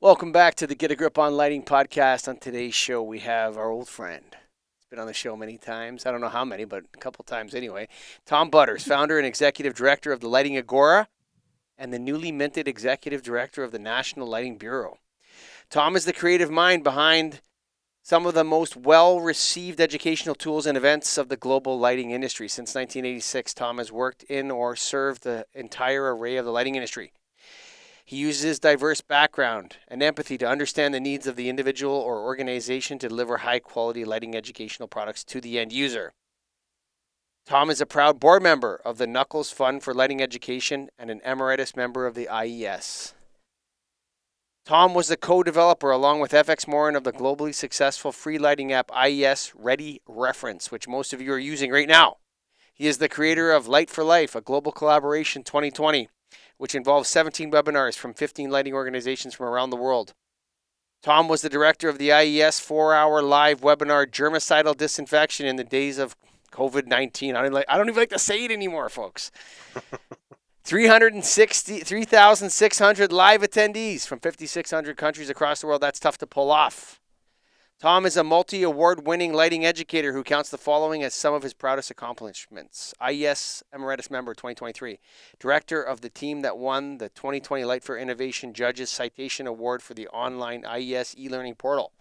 Welcome back to the Get a Grip on Lighting podcast. On today's show, we have our old friend. He's been on the show many times. I don't know how many, but a couple times anyway. Tom Butters, founder and executive director of the Lighting Agora and the newly minted executive director of the National Lighting Bureau. Tom is the creative mind behind some of the most well-received educational tools and events of the global lighting industry. Since 1986, Tom has worked in or served the entire array of the lighting industry. He uses his diverse background and empathy to understand the needs of the individual or organization to deliver high-quality lighting educational products to the end user. Tom is a proud board member of the Nuckolls Fund for Lighting Education and an Emeritus Member of the IES. Tom was the co-developer, along with FX Morin, of the globally successful free lighting app IES Ready Reference, which most of you are using right now. He is the creator of Light for Life, a global collaboration 2020, which involves 17 webinars from 15 lighting organizations from around the world. Tom was the director of the IES 4-hour live webinar Germicidal Disinfection in the days of COVID-19. I don't even like to say it anymore, folks. 3,600 live attendees from 5,600 countries across the world. That's tough to pull off. Tom is a multi-award-winning lighting educator who counts the following as some of his proudest accomplishments. IES Emeritus Member 2023, Director of the team that won the 2020 Light for Innovation Judges Citation Award for the online IES e-learning portal.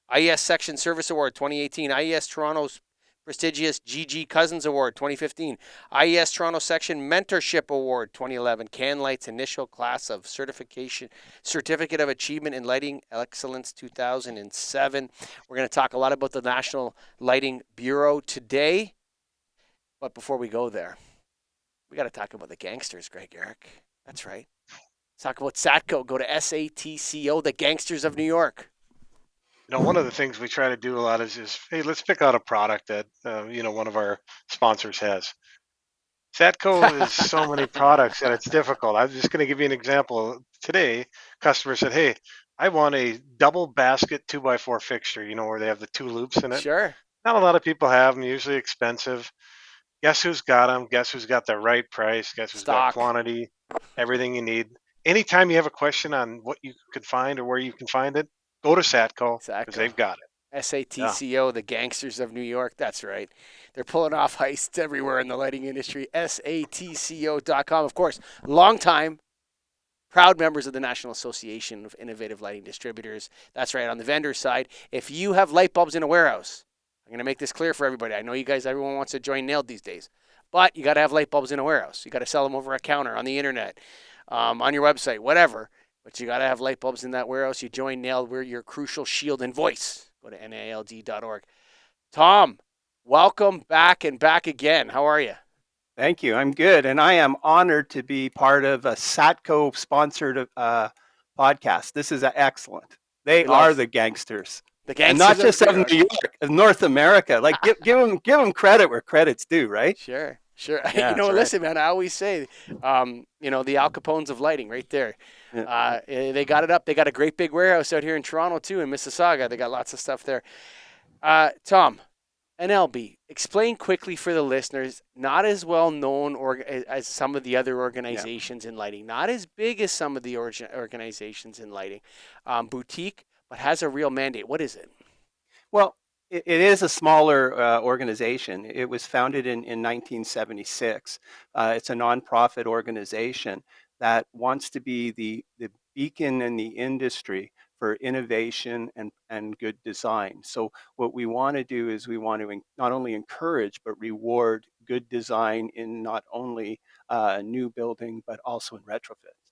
IES Section Service Award 2018, IES Toronto's prestigious GG Cousins Award 2015, IES Toronto Section Mentorship Award 2011, Can Light's initial class of Certificate of Achievement in Lighting Excellence 2007. We're going to talk a lot about the National Lighting Bureau today. But before we go there, we got to talk about the gangsters, Greg Eric. That's right. Let's talk about SATCO. Go to SATCO, the gangsters of New York. One of the things we try to do a lot is hey, let's pick out a product that one of our sponsors has. Satco is so many products that it's difficult. I'm just going to give you an example. Today, customer said, "Hey, I want a double basket 2x4 fixture. Where they have the two loops in it. Sure. Not a lot of people have them. Usually expensive. Guess who's got them? Guess who's got the right price? Guess who's got quantity? Everything you need. Anytime you have a question on what you could find or where you can find it, go to Satco because they've got it." SATCO, the gangsters of New York. That's right. They're pulling off heists everywhere in the lighting industry. SATCO.com. Of course, long time, proud members of the National Association of Innovative Lighting Distributors. That's right. On the vendor side, if you have light bulbs in a warehouse, I'm going to make this clear for everybody. I know you guys, everyone wants to join Nailed these days, but you got to have light bulbs in a warehouse. You got to sell them over a counter, on the internet, on your website, whatever. But you got to have light bulbs in that warehouse. You join Nailed. We're your crucial shield and voice. Go to nald.org. Tom, welcome back and back again. How are you? Thank you. I'm good. And I am honored to be part of a SATCO sponsored podcast. This is excellent. They are the gangsters. The gangsters. And not just of New York, of North America. Like give them credit where credit's due, right? Sure. Yeah, listen, man, I always say, the Al Capones of lighting right there. Yeah. They got it up. They got a great big warehouse out here in Toronto, too, in Mississauga. They got lots of stuff there. Tom, NLB, explain quickly for the listeners, not as well known as some of the other organizations in lighting, not as big as some of the organizations in lighting, boutique, but has a real mandate. What is it? Well, it is a smaller organization. It was founded in 1976. It's a nonprofit organization that wants to be the beacon in the industry for innovation and good design. So what we want to do is we want to not only encourage but reward good design in not only new building but also in retrofits.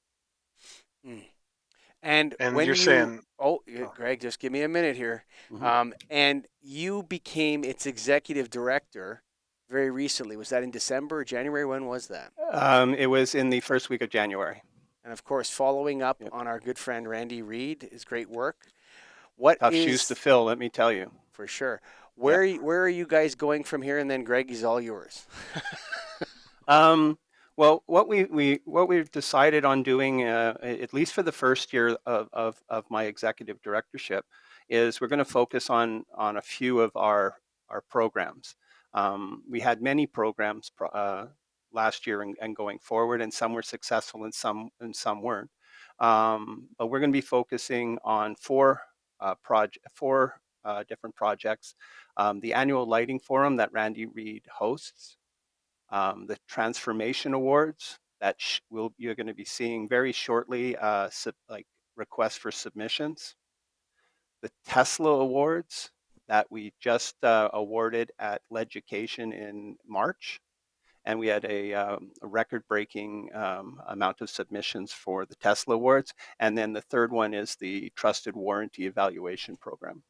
And when you're saying, Greg, just give me a minute here. Mm-hmm. And you became its executive director very recently. Was that in December or January? When was that? It was in the first week of January. And of course, following up on our good friend Randy Reed, his great work. Tough shoes to fill, let me tell you. For sure. Where are you guys going from here? And then Greg is all yours. Well, what we've decided on doing, at least for the first year of my executive directorship, is we're going to focus on a few of our programs. We had many programs last year and going forward, and some were successful and some weren't. But we're going to be focusing on four different projects. The annual lighting forum that Randy Reed hosts, the transformation awards that you're going to be seeing very shortly, like requests for submissions, the Tesla awards that we just awarded at Leducation in March, and we had a record-breaking amount of submissions for the Tesla awards. And then the third one is the Trusted Warranty Evaluation Program.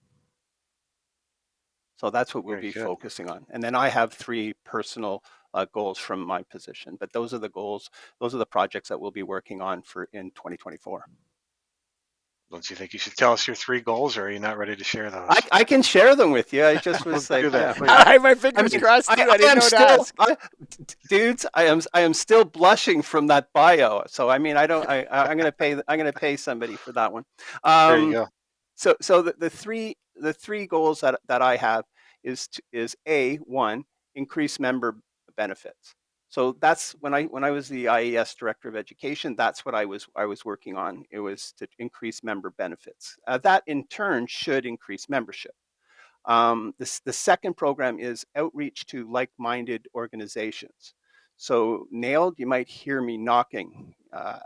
So that's what we'll be focusing on. And then I have 3 personal goals from my position, but those are the goals. Those are the projects that we'll be working on in 2024. Don't you think you should tell us your 3 goals, or are you not ready to share those? I can share them with you. I just was like, do that, please. I have my fingers crossed too. I didn't know to ask. Dudes, I am still blushing from that bio. So I mean, I'm gonna pay somebody for that one. There you go. So the three goals that I have is one, increase member benefits. So that's when I was the IES Director of Education, that's what I was working on. It was to increase member benefits. That in turn should increase membership. The second program is outreach to like-minded organizations. So NAILED, you might hear me knocking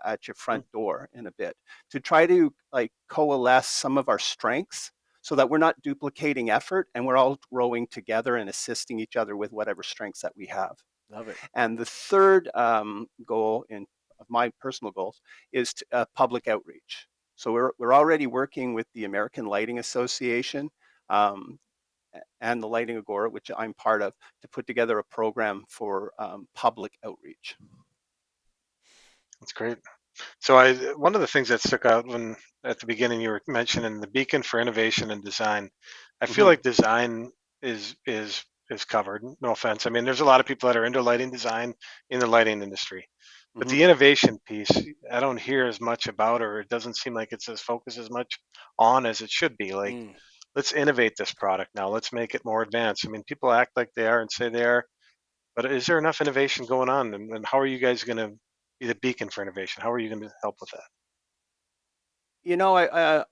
at your front door in a bit to try to like coalesce some of our strengths so that we're not duplicating effort and we're all rowing together and assisting each other with whatever strengths that we have. Love it. And the third goal of my personal goals is public outreach. So we're already working with the American Lighting Association and the Lighting Agora, which I'm part of, to put together a program for public outreach. That's great. So one of the things that stuck out when at the beginning you were mentioning the beacon for innovation and design. I feel like design is covered. No offense. I mean, there's a lot of people that are into lighting design in the lighting industry, but the innovation piece, I don't hear as much about, or it doesn't seem like it's as focused as much on as it should be. Like, let's innovate this product now. Let's make it more advanced. I mean, people act like they are and say they are, but is there enough innovation going on? And how are you guys going to be the beacon for innovation? How are you going to help with that? You know, I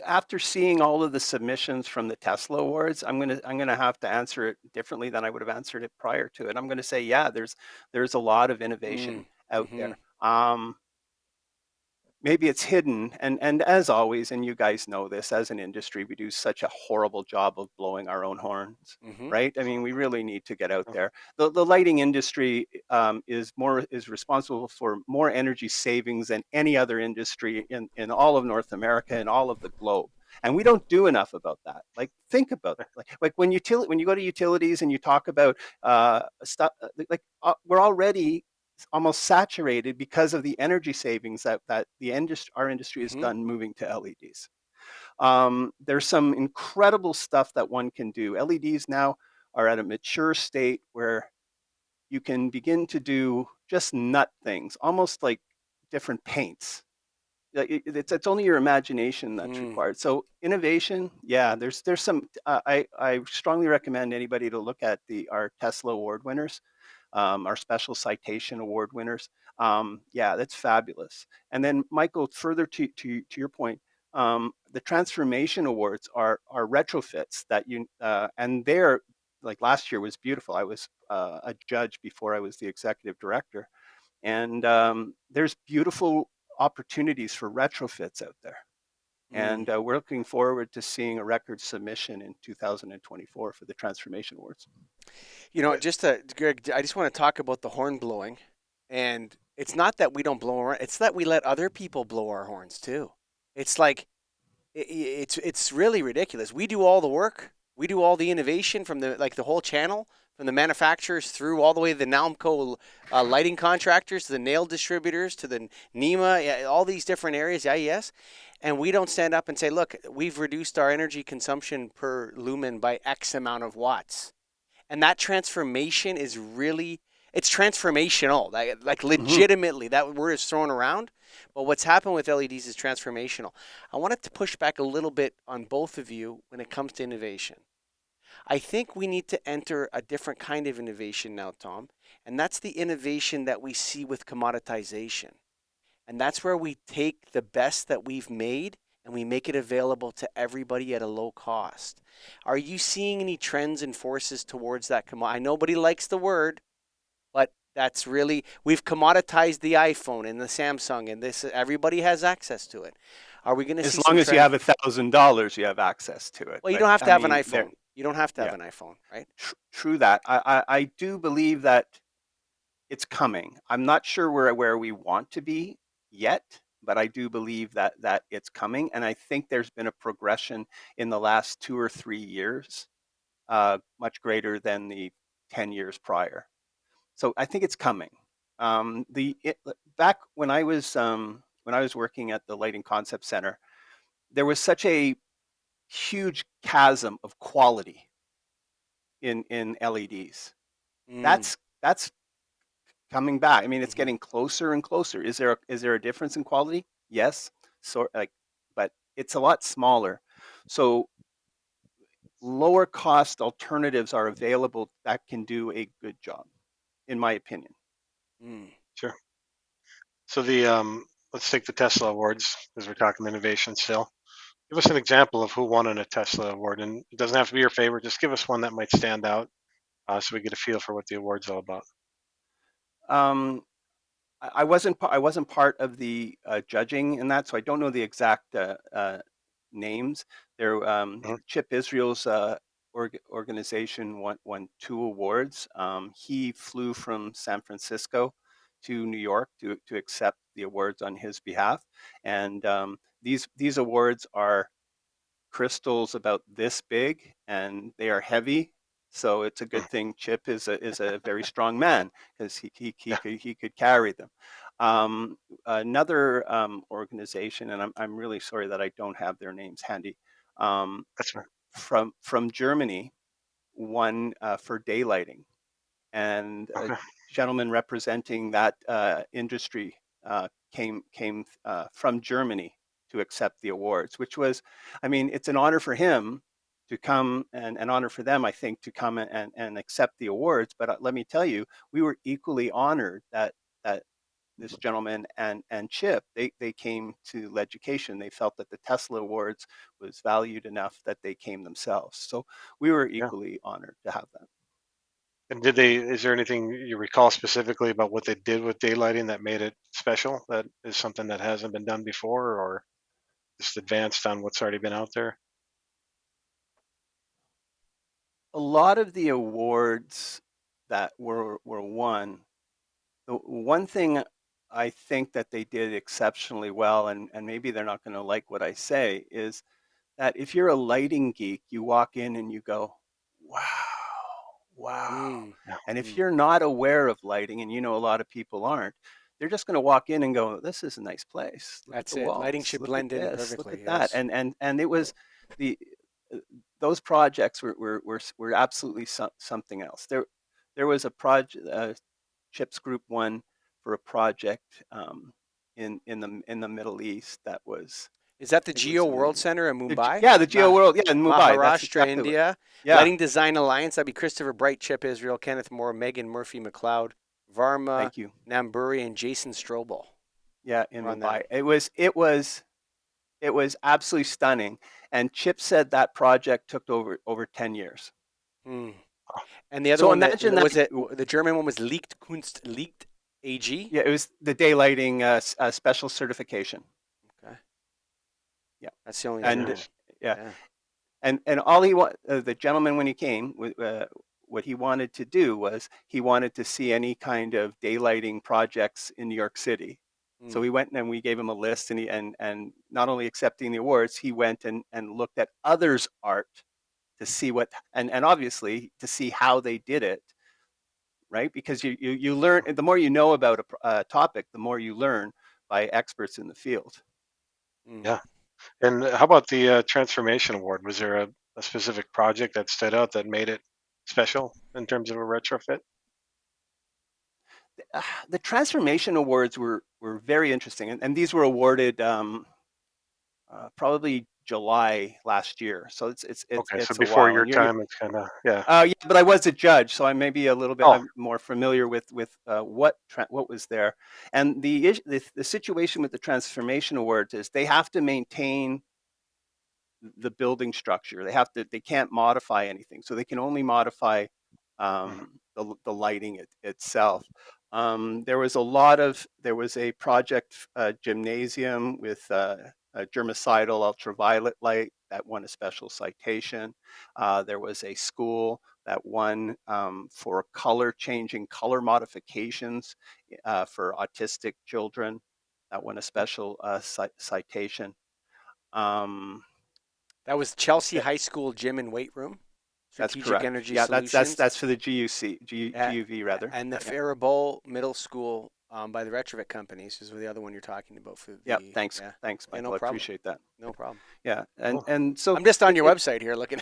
after seeing all of the submissions from the Tesla awards, I'm gonna have to answer it differently than I would have answered it prior to it. I'm gonna say, yeah, there's a lot of innovation out there. Maybe it's hidden, and as always, and you guys know this, as an industry, we do such a horrible job of blowing our own horns, right? I mean, we really need to get out there. The lighting industry is responsible for more energy savings than any other industry in all of North America and all of the globe. And we don't do enough about that. Like, think about it. Like when you go to utilities and you talk about stuff, we're already almost saturated because of the energy savings that our industry has done moving to LEDs. There's some incredible stuff that one can do. LEDs now are at a mature state where you can begin to do just nut things, almost like different paints. It's only your imagination that's required. So innovation, yeah, there's some. I strongly recommend anybody to look at our Tesla award winners. Our special citation award winners. Yeah, that's fabulous. And then, Michael, further to your point, the transformation awards are retrofits that and they're like last year was beautiful. I was a judge before I was the executive director, and there's beautiful opportunities for retrofits out there. And we're looking forward to seeing a record submission in 2024 for the Transformation Awards. You know, Greg, I just want to talk about the horn blowing. And it's not that we don't blow our, it's that we let other people blow our horns too. It's like, it's really ridiculous. We do all the work. We do all the innovation from the whole channel, from the manufacturers through all the way to the NALMCO lighting contractors, to the nail distributors, to the NEMA, all these different areas, IES. And we don't stand up and say, look, we've reduced our energy consumption per lumen by X amount of watts. And that transformation is really, it's transformational. Like legitimately, that word is thrown around. But what's happened with LEDs is transformational. I wanted to push back a little bit on both of you when it comes to innovation. I think we need to enter a different kind of innovation now, Tom. And that's the innovation that we see with commoditization. And that's where we take the best that we've made and we make it available to everybody at a low cost. Are you seeing any trends and forces towards that? I know nobody likes the word, but that's really, we've commoditized the iPhone and the Samsung and this, everybody has access to it. Are we going to As see some long as you trend? have $1,000, you have access to it. Well, you But don't have to I have an mean, iPhone. You don't have to have yeah, an iPhone, right? true that. I do believe that it's coming. I'm not sure where we want to be yet, but I do believe that it's coming, and I think there's been a progression in the last 2 or 3 years, much greater than the 10 years prior. So I think it's coming. Back when I was working at the Lighting Concept Center, there was such a huge chasm of quality in LEDs. Mm, That's coming back. I mean, it's hmm. getting closer and closer. Is there a difference in quality? Yes, sort like, but it's a lot smaller. So lower cost alternatives are available that can do a good job, in my opinion. Mm. Sure. So the let's take the Tesla awards because we're talking innovation still. Give us an example of who won a Tesla award, and it doesn't have to be your favorite. Just give us one that might stand out, so we get a feel for what the award's all about. Um, I wasn't part of the judging in that, so I don't know the exact names. There, Mhm. Chip Israel's organization won 2 awards. He flew from San Francisco to New York to accept the awards on his behalf, and these awards are crystals about this big and they are heavy. So it's a Mm. good thing Chip is a very strong man because Yeah, he could carry them. Another organization, and I'm really sorry that I don't have their names handy, um, that's right. from Germany, won for daylighting, and a Okay. gentleman representing that industry came from Germany to accept the awards, which was, I mean, it's an honor for him to come and an honor for them, I think, to come and accept the awards. But let me tell you, we were equally honored that this gentleman and Chip, they came to Leducation. They felt that the Tesla Awards was valued enough that they came themselves. So we were Yeah. equally honored to have that. And did they? Is there anything you recall specifically about what they did with daylighting that made it special? That is something that hasn't been done before, or just advanced on what's already been out there? A lot of the awards that were won, the one thing I think that they did exceptionally well, and maybe they're not going to like what I say, is that if you're a lighting geek, you walk in and you go, wow, wow. Mm. Yeah. And if Mm. you're not aware of lighting, and you know a lot of people aren't, they're just going to walk in and go, this is a nice place. Look at That's the it. Lighting walls. should Look at blend in this. Look perfectly. at that. Yes. And it was the those projects were absolutely something else. There was a project, Chips Group one for a project in the Middle East that was, Is that the it Geo was World Center in Mumbai? yeah, the Geo World, yeah, in Mumbai. That's Maharashtra, exactly what. India. Yeah, Lighting Design Alliance. That'd be Christopher Bright, Chip Israel, Kenneth Moore, Megan Murphy McLeod, Varma thank you. Namburi, and Jason Strobel. Yeah, in Run that. Mumbai. It was absolutely stunning. And Chip said that project took over 10 years. Hmm. And the other So one that imagine that. was it. The German one was Licht Kunst Licht AG. Yeah, it was the daylighting special certification. Okay, Yeah, that's the only Very other and one. nice. yeah, Yeah. and all he the gentleman when he came, what he wanted to do was he wanted to see any kind of daylighting projects in New York City. Hmm. So he went and we gave him a list, and and not only accepting the awards, he went and looked at others' art to see what, and obviously to see how they did it, right? Because you learn, the more you know about a topic, the more you learn by experts in the field. Hmm. Yeah. And how about the transformation award? Was there a specific project that stood out that made it special in terms of a retrofit? The transformation awards were very interesting, and these were awarded probably July last year. So it's Okay, so it's a before while. your And you're time, it's kind of yeah. yeah, but I was a judge, so I may be a little bit. Oh, I'm more familiar with what was there. And the situation with the transformation awards is they have to maintain the building structure. They can't modify anything, so they can only modify mhm, the lighting itself. There was a project gymnasium with a germicidal ultraviolet light that won a special citation. There was a school that won for color modifications for autistic children that won a special citation. Um, That was Chelsea High School Gym and Weight Room, That's Strategic correct. Energy Yeah, Solutions, that's for the GUV rather. and the Yeah. Faribault Middle School by the Retrofit Companies is the other one you're talking about for Yeah. the. Thanks. Yeah, Thanks, yeah, Michael. no I problem. appreciate that. No problem. Yeah. cool. And so I'm just on your it- website here looking.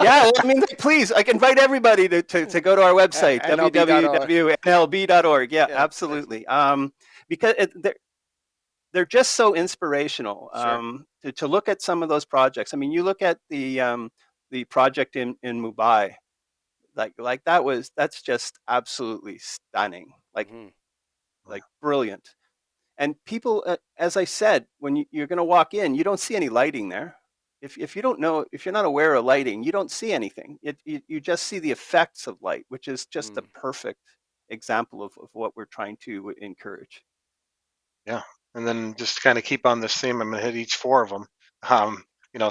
yeah, well, I mean, please, I invite everybody to go to our website, NLB.org. www.nlb.org. Yeah, Yeah, absolutely. Because they're just so inspirational. sure. To look at some of those projects. I mean, you look at the project in Mumbai, that's just absolutely stunning. Hmm. Like brilliant. And people, as I said, when you're going to walk in, you don't see any lighting there. If you don't know, if you're not aware of lighting, you don't see anything. You just see the effects of light, which is just a perfect example of what we're trying to encourage. Yeah, and then just kind of keep on this theme. I'm gonna hit each four of them.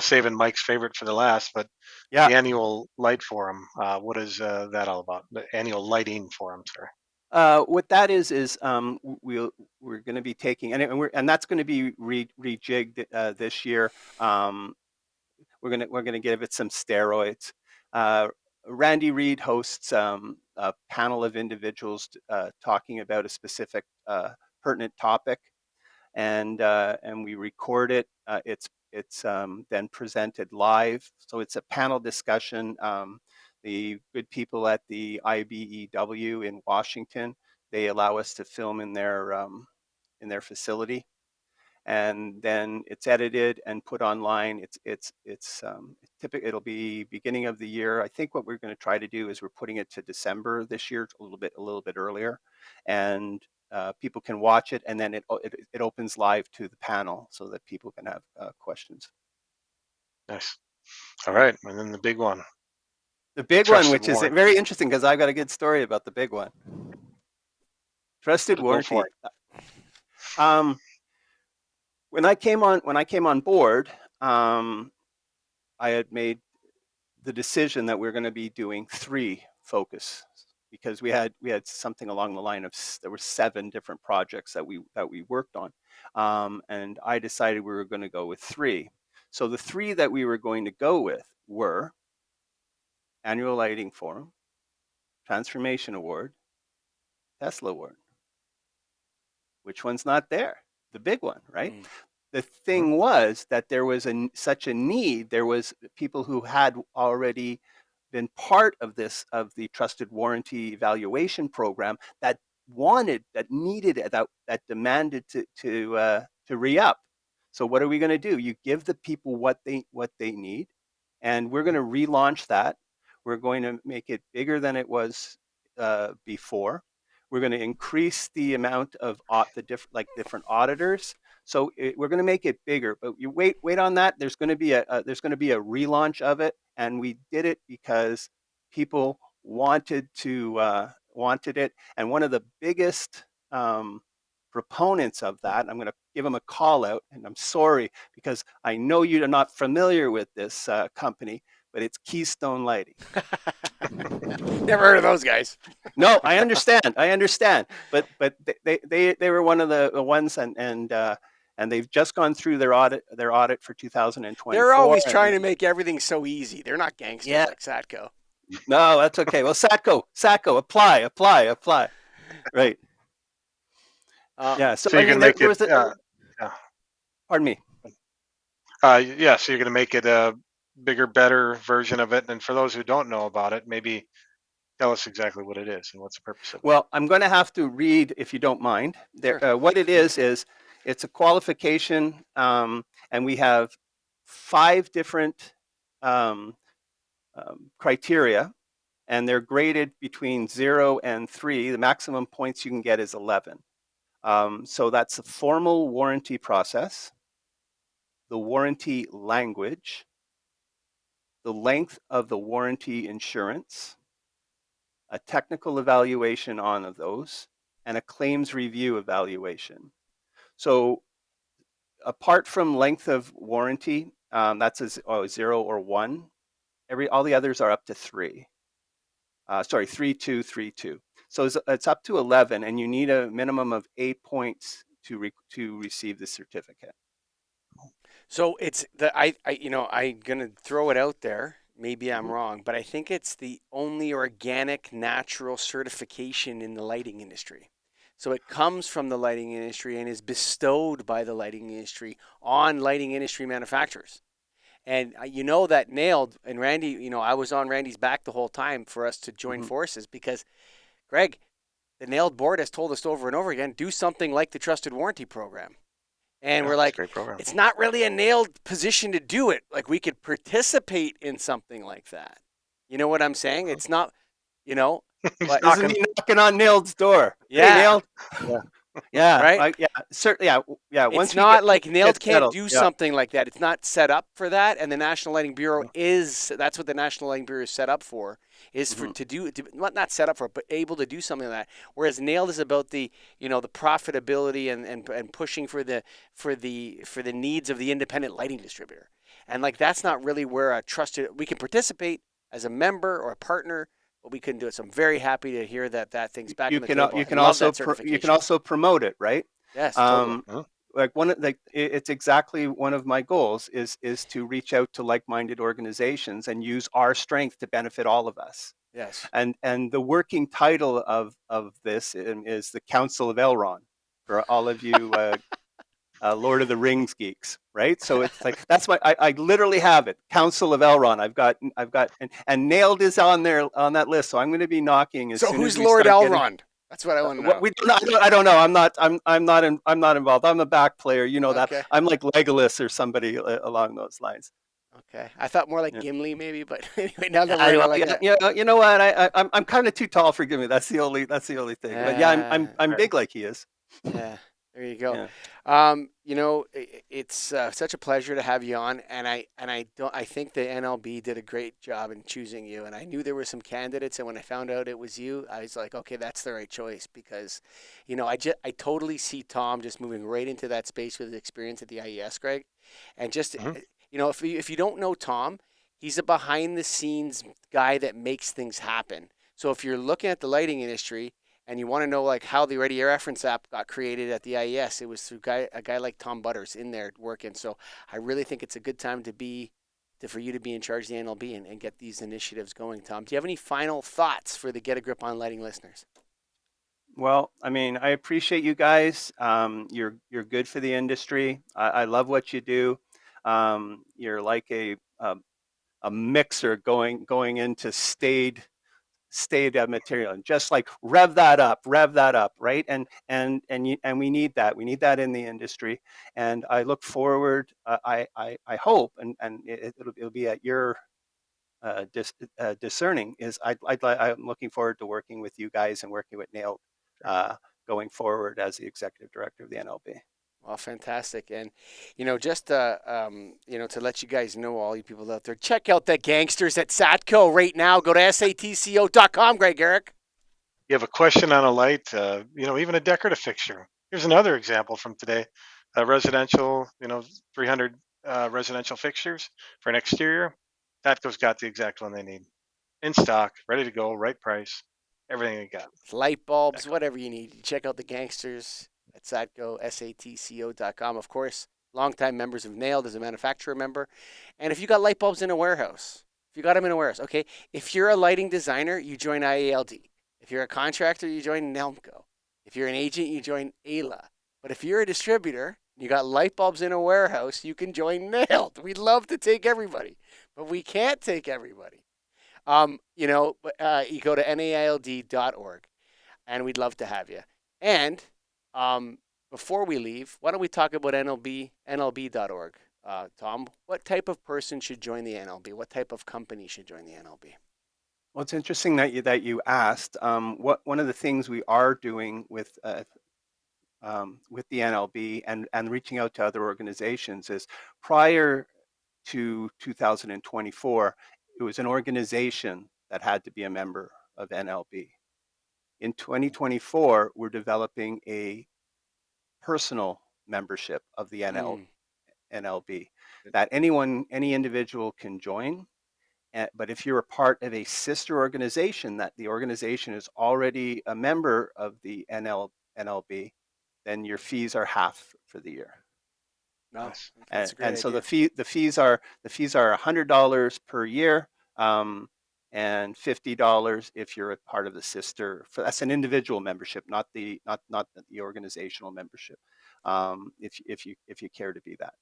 Saving Mike's favorite for the last, but Yeah. the annual light forum. What is that all about? The annual lighting forum, sorry. What that is we're going to be taking and that's going to be rejigged this year. We're gonna give it some steroids. Uh, Randy Reed hosts a panel of individuals talking about a specific pertinent topic, and we record it. It's then presented live, so it's a panel discussion. The good people at the IBEW in Washington, they allow us to film in their facility, and then it's edited and put online. It's typically it'll be beginning of the year. I think what we're going to try to do is we're putting it to December this year, a little bit earlier, and people can watch it, and then it opens live to the panel so that people can have questions. Nice. All right, and then the big one. The big one, Trusted which is warranty. very interesting because I've got a good story about the big one. Trusted Go for warranty. When I came on board, I had made the decision that we're going to be doing 3 focus, because we had something along the line of there were 7 different projects that we worked on, and I decided we were going to go with 3. So the 3 that we were going to go with were annual lighting forum, transformation award, Tesla award. Which one's not there? The big one, right? The thing was that there was such a need. There was people who had already been part of the trusted warranty evaluation program that needed it, that demanded to re-up. So what are we going to do? You give the people what they need, and we're going to relaunch that. We're going to make it bigger than it was before. We're going to increase the amount of the different auditors. So we're going to make it bigger, but you wait on that. There's going to be a relaunch of it, and we did it because people wanted it. And one of the biggest proponents of that, I'm going to give them a call out, and I'm sorry because I know you're not familiar with this company, but it's Keystone Lighting. Never heard of those guys. No, I understand, but they were one of the ones, and they've just gone through their audit for 2024. They're always trying to make everything so easy. They're not gangsters like Satco. No, that's okay. Well, Satco, apply. Right. Yeah. So you're going to make it. Pardon me. So you're going to make it a bigger, better version of it. And for those who don't know about it, maybe tell us exactly what it is and what's the purpose of it. Well, I'm going to have to read, if you don't mind. Sure. What it is it's a qualification, and we have 5 different criteria, and they're graded between 0 and 3. The maximum points you can get is 11. So that's the formal warranty process, the warranty language, the length of the warranty insurance, a technical evaluation on those, and a claims review evaluation. So apart from length of warranty, that's a 0 or 1. All the others are up to 3. 3, 2, 3, 2. So it's up to 11, and you need a minimum of 8 points to receive the certificate. So it's I'm gonna throw it out there. Maybe I'm wrong, but I think it's the only organic, natural certification in the lighting industry. So it comes from the lighting industry and is bestowed by the lighting industry on lighting industry manufacturers. And you know that nailed, and Randy, I was on Randy's back the whole time for us to join forces because, Greg, the nailed board has told us over and over again, do something like the trusted warranty program. And we're like, great program. it's not really a nailed position to do it. Like we could participate in something like that. You know what I'm saying? It's not, but Isn't he knocking on Nailed's door? Yeah. Hey, Nailed. Yeah. Yeah. Right? Certainly. Yeah. It's not like Nailed can't settled, do something like that. It's not set up for that. And the National Lighting Bureau that's what the National Lighting Bureau is set up for, is for not set up for it, but able to do something like that. Whereas Nailed is about the profitability and pushing for the needs of the independent lighting distributor. And like that's not really where we can participate as a member or a partner, but we couldn't do it. So I'm very happy to hear that thing's back in the table. You can also promote it, right? Yes, totally. It's exactly one of my goals is to reach out to like-minded organizations and use our strength to benefit all of us. Yes. And the working title of this is the Council of Elrond for all of you Lord of the Rings geeks, right? So it's like that's I literally have it. Council of Elrond. I've got and Nailed is on there on that list. So I'm going to be knocking as soon as who's we Lord start Elrond? That's what I want to know. I don't know. I'm not involved. I'm a back player. You know Okay. that. I'm like Legolas or somebody along those lines. Okay, I thought more like Gimli maybe, but anyway, now that we're you know what? I'm kind of too tall for Gimli. That's the only thing. But yeah, I'm big like he is. Yeah, there you go. Yeah. It's such a pleasure to have you on, and I think the NLB did a great job in choosing you. And I knew there were some candidates, and when I found out it was you, I was like, okay, that's the right choice because, I totally see Tom just moving right into that space with his experience at the IES, Greg, and just. If you don't know Tom, he's a behind the scenes guy that makes things happen. So if you're looking at the lighting industry and you want to know like how the Ready Air Reference app got created at the IES, it was through a guy like Tom Butters in there working. So I really think it's a good time for you to be in charge of the NLB and get these initiatives going. Tom, do you have any final thoughts for the Get a Grip on Lighting listeners? Well, I mean, I appreciate you guys. You're good for the industry. I love what you do. You're like a mixer going into stayed material, and just like rev that up, right? And we need that. We need that in the industry. And I look forward. I hope, and it'll be at your discerning. I'm looking forward to working with you guys and working with Nailed going forward as the executive director of the NLB. Well, fantastic. And, just, to let you guys know, all you people out there, check out the gangsters at Satco right now. Go to satco.com, Greg Eric. You have a question on a light, even a decorative fixture. Here's another example from today. Residential, 300 residential fixtures for an exterior. Satco's got the exact one they need. In stock, ready to go, right price, everything they got. Light bulbs, whatever you need. Check out the gangsters at Satco, satco.com. Of course, longtime members of Nailed as a manufacturer member. And if you got light bulbs in a warehouse, okay, if you're a lighting designer, you join IALD. If you're a contractor, you join NELMCO. If you're an agent, you join AILA. But if you're a distributor, you got light bulbs in a warehouse, you can join Nailed. We'd love to take everybody, but we can't take everybody. You go to naild.org, and we'd love to have you. And before we leave, why don't we talk about NLB.org? Tom, what type of person should join the NLB? What type of company should join the NLB? Well, it's interesting that you asked. One of the things we are doing with the NLB and reaching out to other organizations is prior to 2024, it was an organization that had to be a member of NLB. In 2024, we're developing a personal membership of the Mm. NLB that any individual can join. But if you're a part of a sister organization that the organization is already a member of the NLB, then your fees are half for the year. No, Yes. that's a great And so idea. the fees are $100 per year, and $50 if you're a part of the sister. That's an individual membership, not the organizational membership. If you care to be that.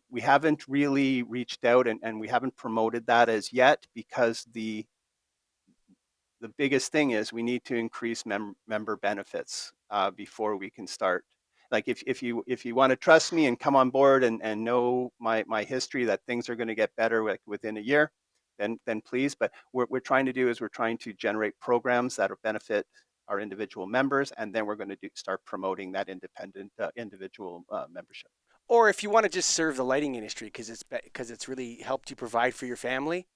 We haven't really reached out and we haven't promoted that as yet because the biggest thing is we need to increase member benefits before we can start. Like if you want to trust me and come on board and know my history that things are going to get better within a year, then please. But what we're trying to do is we're trying to generate programs that will benefit our individual members, and then we're going to start promoting that independent individual membership. Or if you want to just serve the lighting industry because it's really helped you provide for your family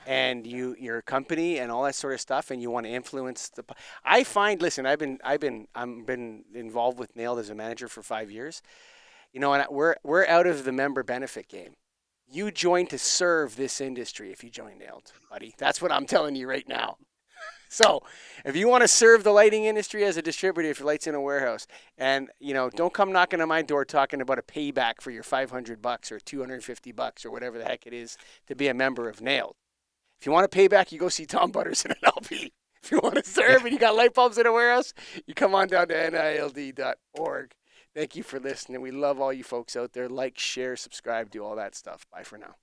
and your company and all that sort of stuff, and you want to influence the. I find, listen, I'm been involved with Nailed as a manager for 5 years. You know, and we're out of the member benefit game. You join to serve this industry if you join Nailed, buddy. That's what I'm telling you right now. So, if you want to serve the lighting industry as a distributor, if your light's in a warehouse, and don't come knocking on my door talking about a payback for your $500 or $250 or whatever the heck it is to be a member of Nailed. If you want a payback, you go see Tom Butters in an LP. If you want to serve and you got light bulbs in a warehouse, you come on down to nild.org. Thank you for listening. We love all you folks out there. Like, share, subscribe, do all that stuff. Bye for now.